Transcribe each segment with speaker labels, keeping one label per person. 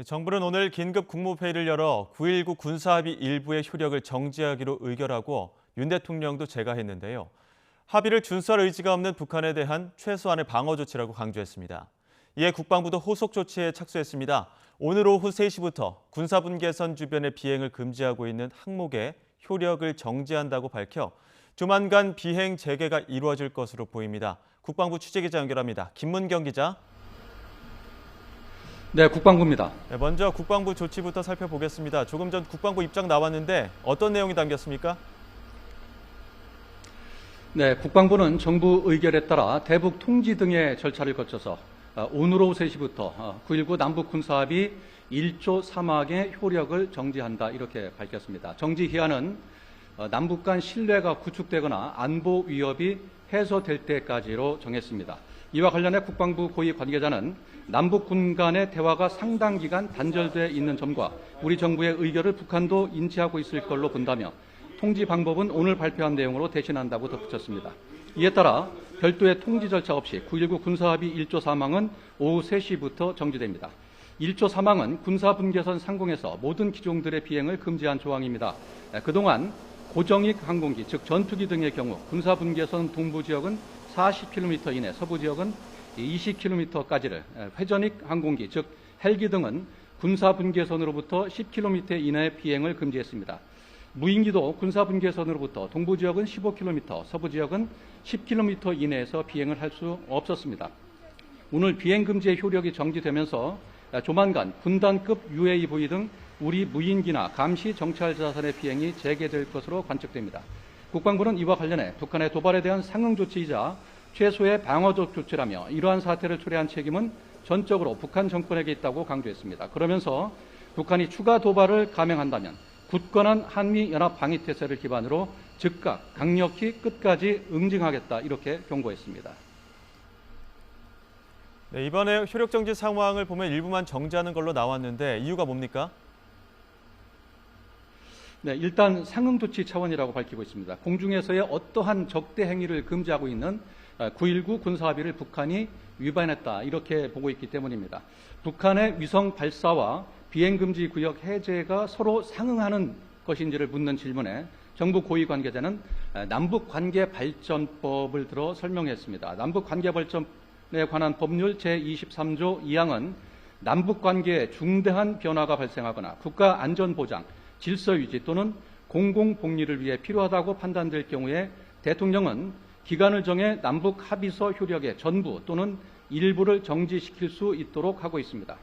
Speaker 1: 정부는 오늘 긴급 국무회의를 열어 9.19 군사합의 일부의 효력을 정지하기로 의결하고 윤 대통령도 재가했는데요. 합의를 준수할 의지가 없는 북한에 대한 최소한의 방어 조치라고 강조했습니다. 이에 국방부도 호속 조치에 착수했습니다. 오늘 오후 3시부터 군사분계선 주변의 비행을 금지하고 있는 항목의 효력을 정지한다고 밝혀 조만간 비행 재개가 이루어질 것으로 보입니다. 국방부 취재기자 연결합니다. 김문경 기자.
Speaker 2: 네, 국방부입니다.
Speaker 1: 먼저 국방부 조치부터 살펴보겠습니다. 조금 전 국방부 입장 나왔는데 어떤 내용이 담겼습니까?
Speaker 2: 네, 국방부는 정부 의결에 따라 대북 통지 등의 절차를 거쳐서 오늘 오후 3시부터 9.19 남북 군사합의 1조 3항의 효력을 정지한다 이렇게 밝혔습니다. 정지 기한은 남북 간 신뢰가 구축되거나 안보 위협이 해소될 때까지로 정했습니다. 이와 관련해 국방부 고위 관계자는 남북 군 간의 대화가 상당 기간 단절돼 있는 점과 우리 정부의 의결을 북한도 인지하고 있을 걸로 본다며 통지 방법은 오늘 발표한 내용으로 대신한다고 덧붙였습니다. 이에 따라 별도의 통지 절차 없이 9.19 군사합의 1조 3항은 오후 3시부터 정지됩니다. 1조 3항은 군사분계선 상공에서 모든 기종들의 비행을 금지한 조항입니다. 그동안 고정익 항공기, 즉 전투기 등의 경우 군사분계선 동부 지역은 40km 이내, 서부 지역은 20km까지를, 회전익 항공기, 즉 헬기 등은 군사분계선으로부터 10km 이내 비행을 금지했습니다. 무인기도 군사분계선으로부터 동부 지역은 15km, 서부 지역은 10km 이내에서 비행을 할 수 없었습니다. 오늘 비행 금지의 효력이 정지되면서 조만간 군단급 UAV 등 우리 무인기나 감시 정찰 자산의 비행이 재개될 것으로 관측됩니다. 국방부는 이와 관련해 북한의 도발에 대한 상응 조치이자 최소의 방어적 조치라며 이러한 사태를 초래한 책임은 전적으로 북한 정권에게 있다고 강조했습니다. 그러면서 북한이 추가 도발을 감행한다면 굳건한 한미연합방위태세를 기반으로 즉각 강력히 끝까지 응징하겠다 이렇게 경고했습니다.
Speaker 1: 네, 이번에 효력 정지 상황을 보면 일부만 정지하는 걸로 나왔는데 이유가 뭡니까?
Speaker 2: 네, 일단 상응 조치 차원이라고 밝히고 있습니다. 공중에서의 어떠한 적대 행위를 금지하고 있는 9.19 군사합의를 북한이 위반했다 이렇게 보고 있기 때문입니다. 북한의 위성 발사와 비행금지 구역 해제가 서로 상응하는 것인지를 묻는 질문에 정부 고위 관계자는 남북관계발전법을 들어 설명했습니다. 남북관계발전에 관한 법률 제23조 2항은 남북관계에 중대한 변화가 발생하거나 국가안전보장, 질서유지 또는 공공복리를 위해 필요하다고 판단될 경우에 대통령은 기간을 정해 남북합의서 효력의 전부 또는 일부를 정지시킬 수 있도록 하고 있습니다.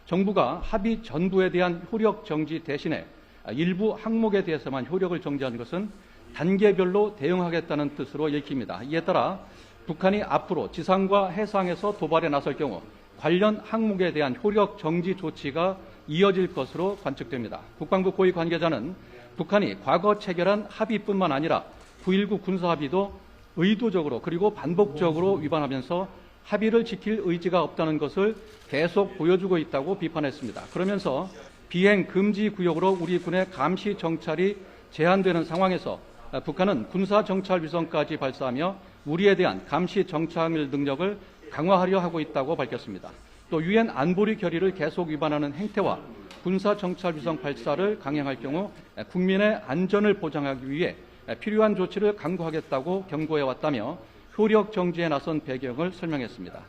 Speaker 2: 정부가 합의 전부에 대한 효력 정지 대신에 일부 항목에 대해서만 효력을 정지한 것은 단계별로 대응하겠다는 뜻으로 읽힙니다. 이에 따라 북한이 앞으로 지상과 해상에서 도발에 나설 경우 관련 항목에 대한 효력 정지 조치가 이어질 것으로 관측됩니다. 국방부 고위 관계자는 북한이 과거 체결한 합의뿐만 아니라 9.19 군사합의도 의도적으로 그리고 반복적으로 위반하면서 합의를 지킬 의지가 없다는 것을 계속 보여주고 있다고 비판했습니다. 그러면서 비행 금지 구역으로 우리 군의 감시 정찰이 제한되는 상황에서 북한은 군사 정찰 위성까지 발사하며 우리에 대한 감시 정찰 능력을 강화하려 하고 있다고 밝혔습니다. 또 유엔 안보리 결의를 계속 위반하는 행태와 군사 정찰 위성 발사를 강행할 경우 국민의 안전을 보장하기 위해 필요한 조치를 강구하겠다고 경고해 왔다며 효력 정지에 나선 배경을 설명했습니다.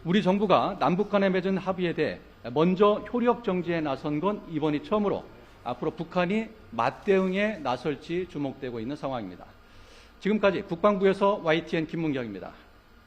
Speaker 2: 우리 정부가 남북 간에 맺은 합의에 대해 먼저 효력 정지에 나선 건 이번이 처음으로 앞으로 북한이 맞대응에 나설지 주목되고 있는 상황입니다. 지금까지 국방부에서 YTN 김문경입니다.